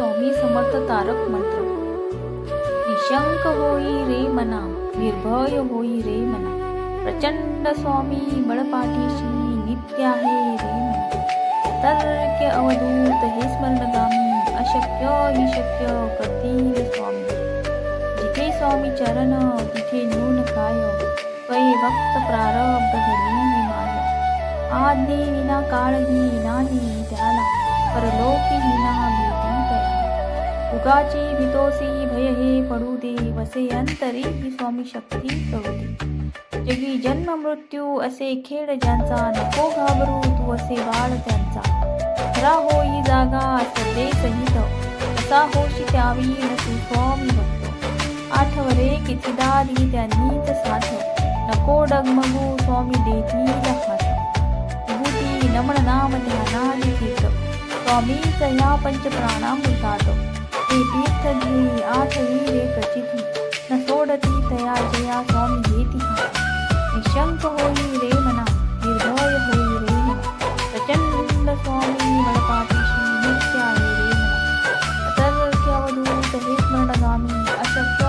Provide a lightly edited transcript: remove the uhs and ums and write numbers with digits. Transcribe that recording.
स्वामी समर्थ तारक मंत्र. निशंक होई रे मना, निर्भय होई रे मना, प्रचंड स्वामी बळपाठीशी नित्य आहे रे मना. तर्क अवधूत हे स्मरणगामी, अशक्य हि शक्य करतील स्वामी. जिथे स्वामी चरण तिथे न्यून काय, पै भक्त प्रारब्ध धरी माय. आज्ञे विना काळही नाही त्याला, परलोकी विना भीती तया. उगाची भीतोसी भय हे पडू दे, वसे अंतरी ही स्वामी शक्ती करू दे. जगी जन्म मृत्यू असे खेळ ज्यांचा, नको घाबरू तू असे बाळ त्यांचा. खरा होई जागा सदे सहित, असा होशी त्यावी तू स्वामी भक्त. आठवरे कितीदा दिली त्यांनीच साथ, नको डगमगू स्वामी देतील हात. विभूती नमन नाम ध्यानादि तीर्थ, स्वामीच ह्या पंचप्राणामृतात. हे तीर्थ घेई आठवी रे प्रचिती, न सोडती तया जया स्वामी घेती हात. निशंक होई रे मना, निर्भय होई रे मना, प्रचंड स्वामी बळपाठीशी नित्य आहे रे मना. अतर्क्य अवधूत हे स्मरणगामी, अशक्य